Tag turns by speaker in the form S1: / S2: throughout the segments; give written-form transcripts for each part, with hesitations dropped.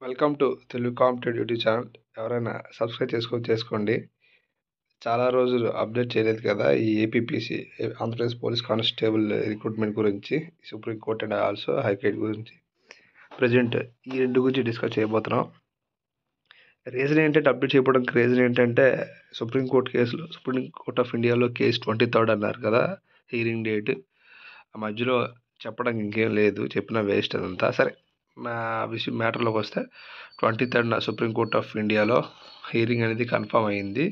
S1: Welcome to Telugu competitive YouTube channel. ఎవరైనా subscribe చేసుకోండి. చాలా రోజులు అప్డేట్ చేయలేదు కదా ఈ APPC Andhra Pradesh police constable recruitment గురించి, supreme court and also high court గురించి ప్రజెంట్ ఈ రెండు గురించి డిస్కస్ చేయబోతున్నాం. రీజన్ ఏంటంటే అప్డేట్ చేయడానికి రీజన్ ఏంటంటే సుప్రీం కోర్ట్ ఆఫ్ ఇండియాలో కేసు 23rd అన్నారు కదా హీరింగ్ డేట్. ఆ మధ్యలో చెప్పడానికి ఇంకేం లేదు, చెప్పిన వేస్ట్ అదంతా. సరే, మా విషయం మ్యాటర్లోకి వస్తే 23rd సుప్రీం కోర్ట్ ఆఫ్ ఇండియాలో హీరింగ్ అనేది కన్ఫర్మ్ అయింది.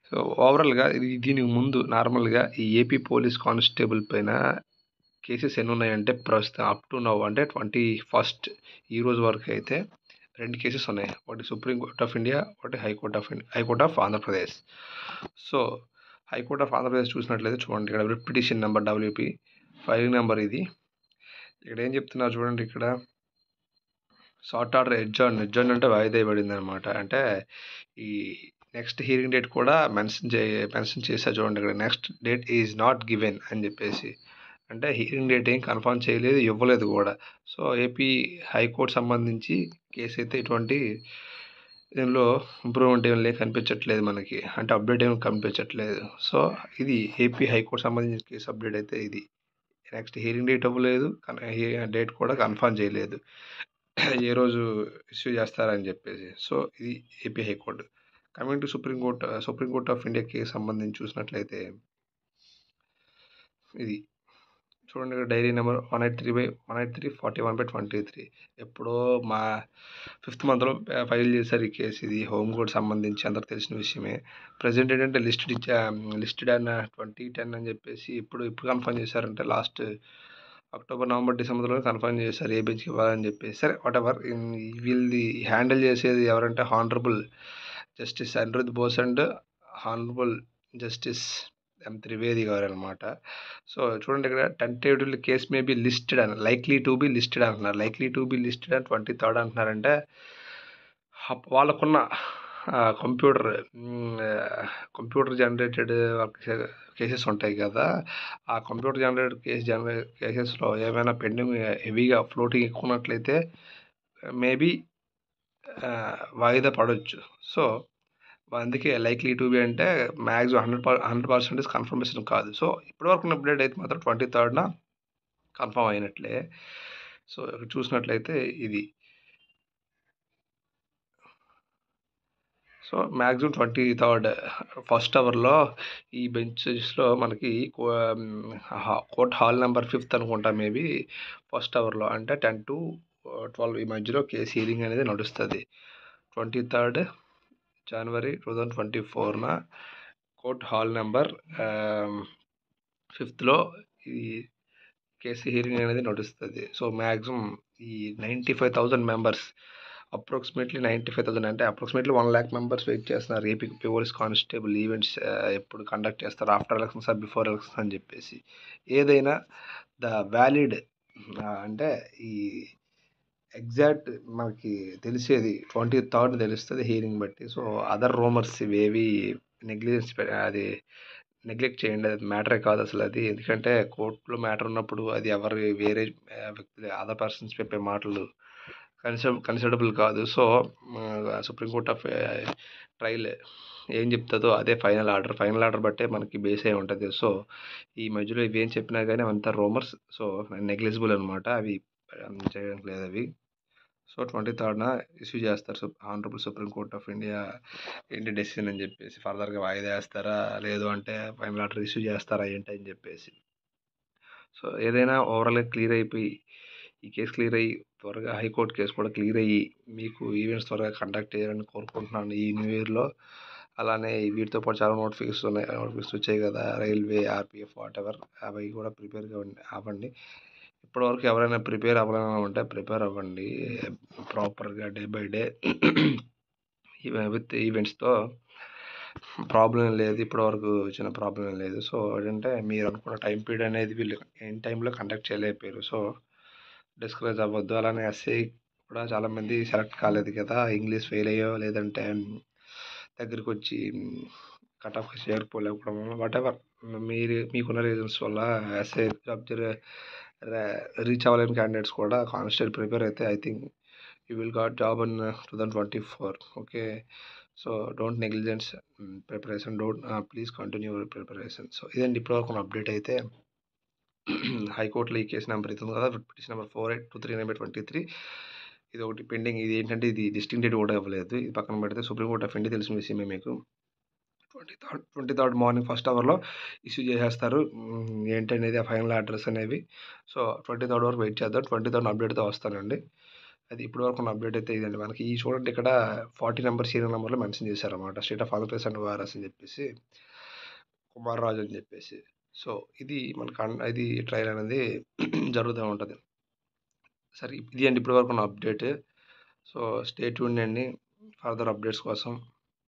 S1: సో ఓవరాల్గా దీనికి ముందు నార్మల్గా ఈ ఏపీ పోలీస్ కానిస్టేబుల్ పైన కేసెస్ ఎన్ని ఉన్నాయంటే ప్రస్తుతం అప్ టు నవ్ అంటే 21st ఈ రోజు వరకు అయితే 2 కేసెస్ ఉన్నాయి. ఒకటి సుప్రీం కోర్ట్ ఆఫ్ ఇండియా, ఒకటి high court of Andhra Pradesh. So high court of Andhra Pradesh చూసినట్లయితే చూడండి, ఇక్కడ petition number WP filing number ఇది. ఇక్కడ ఏం చెప్తున్నారు చూడండి, ఇక్కడ షార్ట్ ఆర్డర్ ఎడ్జార్న్ అంటే వాయిదా వేయబడింది అనమాట. అంటే ఈ నెక్స్ట్ హీరింగ్ డేట్ కూడా మెన్షన్ చేశారు చూడండి, ఇక్కడ next date is not given అని చెప్పేసి. అంటే హీరింగ్ డేట్ ఏం కన్ఫర్మ్ చేయలేదు, ఇవ్వలేదు కూడా. సో ఏపీ హైకోర్టు సంబంధించి కేసు అయితే ఇటువంటి దీనిలో ఇంప్రూవ్మెంట్ ఏం కనిపించట్లేదు మనకి, అంటే అప్డేట్ ఏమి కనిపించట్లేదు. సో ఇది ఏపీ హైకోర్టు సంబంధించిన కేసు అప్డేట్ అయితే ఇది. నెక్స్ట్ హీరింగ్ డేట్ ఇవ్వలేదు, డేట్ కూడా కన్ఫర్మ్ చేయలేదు ఏ రోజు ఇష్యూ చేస్తారని చెప్పేసి. సో ఇది AP high court. Coming to supreme court of India case సంబంధించి చూసినట్లయితే ఇది చూడండి, ఇక్కడ డైరీ నెంబర్ 183/41/23 ఎప్పుడో మా 5th monthలో ఫైల్ చేశారు ఈ కేసు. ఇది హోమ్ కోర్ట్ సంబంధించి అందరికి తెలిసిన విషయమే. ప్రజెంట్ ఏంటంటే లిస్టెడ్ అన్న 2010 అని చెప్పేసి ఇప్పుడు కన్ఫర్మ్ చేశారంటే లాస్ట్ అక్టోబర్, నవంబర్, డిసెంబర్లో కన్ఫర్మ్ చేశారు ఏ బెంచ్కి ఇవ్వాలని చెప్పేసి. సరే వాటెవర్, వీళ్ళది హ్యాండిల్ చేసేది ఎవరంటే honourable justice Aniruddha Bose and honourable justice M. Trivedi గారు అనమాట. సో చూడండి, ఇక్కడ tentative case may be listed అని, లైక్లీ టు బి లిస్టెడ్ అంటున్నారు. లైక్లీ టు బి లిస్టెడ్ అని 23rd అంటున్నారంటే వాళ్ళకున్న కంప్యూటర్ జనరేటెడ్ కేసెస్ ఉంటాయి కదా, ఆ కంప్యూటర్ జనరేటెడ్ కేసెస్లో ఏమైనా పెండింగ్ హెవీగా ఫ్లోటింగ్ ఎక్కువ ఉన్నట్లయితే మేబీ వాయిదా పడవచ్చు. సో అందుకే లైక్లీ టు బి అంటే మ్యాక్సిమం 100% కన్ఫర్మేషన్ కాదు. సో ఇప్పటివరకు ఉన్న అప్డేట్ అయితే మాత్రం 23rd కన్ఫర్మ్ అయినట్లే. సో చూసినట్లయితే ఇది. సో మ్యాక్సిమం 23rd ఫస్ట్ అవర్లో ఈ బెంచెస్లో మనకి కోర్ట్ హాల్ నెంబర్ 5th అనుకుంటా, మేబీ ఫస్ట్ అవర్లో అంటే 10 to 12 ఈ మధ్యలో కేసు హీరింగ్ అనేది నడుస్తుంది. 23rd January 2024న కోర్ట్ హాల్ నెంబర్ 5thలో ఈ కేసు హీరింగ్ అనేది నడుస్తుంది. సో మ్యాక్సిమం ఈ 95,000 మెంబర్స్, అప్రాక్సిమేట్లీ 95,000 అంటే అప్రాక్సిమేట్లీ 1 lakh మెంబర్స్ వెయిట్ చేస్తున్నారు ఏపీ పోలీస్ కానిస్టేబుల్ ఈవెంట్స్ ఎప్పుడు కండక్ట్ చేస్తారు, after elections are before elections అని చెప్పేసి. ఏదైనా ద వ్యాలిడ్ అంటే ఈ ఎగ్జాక్ట్ మనకి తెలిసేది 23rd తెలుస్తుంది హీరింగ్ బట్టి. సో అదర్ రూమర్స్ ఇవేవి నెగ్లెక్ట్ చేయండి, అది మ్యాటరే కాదు అసలు అది. ఎందుకంటే కోర్టులో మ్యాటర్ ఉన్నప్పుడు అది వేరే వ్యక్తులు అదర్ పర్సన్స్ చెప్పే మాటలు కన్సిడరబుల్ కాదు. So supreme court of trial ఏం చెప్తుందో అదే ఫైనల్ ఆర్డర్ బట్టే మనకి బేస్ అయి ఉంటుంది. సో ఈ మధ్యలో ఇవి ఏం చెప్పినా కానీ అవంతా రూమర్స్, సో నెగ్లిజిబుల్ అనమాట, అవి చేయడానికి లేదు అవి. సో 23rd ఇష్యూ చేస్తారు honourable supreme court of India ఏంటి డెసిషన్ అని చెప్పేసి. ఫర్దర్గా వాయిదా వేస్తారా, లేదు అంటే ఫైనల్ ఆర్డర్ ఇష్యూ చేస్తారా ఏంటి అని చెప్పేసి. సో ఏదైనా ఓవరాల్గా క్లియర్ అయిపోయి ఈ కేసు క్లియర్ అయ్యి త్వరగా హైకోర్టు కేసు కూడా క్లియర్ అయ్యి మీకు ఈవెంట్స్ త్వరగా కండక్ట్ చేయాలని కోరుకుంటున్నాను ఈ న్యూ ఇయర్లో. అలానే వీటితో పాటు చాలా నోటిఫికేషన్స్ వచ్చాయి కదా, రైల్వే, RPF, వాటెవర్, అవి కూడా ప్రిపేర్గా అవ్వండి. ఇప్పటివరకు ఎవరైనా ప్రిపేర్ అవ్వాలని ఉంటే ప్రిపేర్ అవ్వండి ప్రాపర్గా డే బై డే విత్ ఈవెంట్స్తో. ప్రాబ్లం లేదు, ఇప్పటివరకు చిన్న ప్రాబ్లం లేదు. సో ఏంటంటే మీరు అనుకున్న టైం పీరియడ్ అనేది వీళ్ళు ఎన్ టైంలో కండక్ట్ చేయలేకపోయారు. సో డిస్కరేజ్ అవ్వద్దు. అలానే SI కూడా చాలామంది సెలెక్ట్ కాలేదు కదా, ఇంగ్లీష్ ఫెయిల్ అయ్యో లేదంటే దగ్గరికి వచ్చి కట్ ఆఫ్ చేరుకోలేకపోవడం, వాటెవర్ మీకున్న రీజన్స్ వల్ల SI జాబ్ రీచ్ అవ్వలేని క్యాండిడేట్స్ కూడా కానిస్టేబుల్ ప్రిపేర్ అయితే I think you will got job in 2024. Okay. So don't negligence preparation, don't please continue your preparation. So ఇదండి ఇప్పటివరకు ఉన్న అప్డేట్ అయితే. హైకోర్టులో ఈ కేసు నెంబర్ ఇది ఉంది కదా, పిటిషన్ నెంబర్ 4823/23. ఇది ఒకటి పెండింగ్. ఇది ఏంటంటే ఇది డిస్టింక్ట్ డేట్ కూడా ఇవ్వలేదు. ఇది పక్కన పెడితే సుప్రీంకోర్టు ఆఫ్ ఇండియా తెలిసిన విషయమే మీకు. 23rd మార్నింగ్ ఫస్ట్ అవర్లో ఇష్యూ చేసేస్తారు. ఏంటనేది ఆ ఫైనల్ ఆర్డర్స్ అనేవి. సో 23rd వరకు వెయిట్ చేద్దాం. 23rd అప్డేట్తో వస్తానండి. అది ఇప్పటి వరకు ఉన్న అప్డేట్ అయితే ఇదండి. మనకి ఈ చూడండి ఇక్కడ 40 నెంబర్ సీరియల్ నెంబర్లో మెన్షన్ చేశారన్నమాట. State of Andhra Pradesh and ORS అని చెప్పేసి, కుమార్ రాజు అని చెప్పేసి. సో ఇది మనకు ఇది ట్రయల్ అనేది జరుగుతూ ఉంటుంది. సరే ఇది అండి ఇప్పటి వరకు ఉన్న అప్డేట్. సో స్టే ట్యూన్డ్ అండి ఫర్దర్ అప్డేట్స్ కోసం.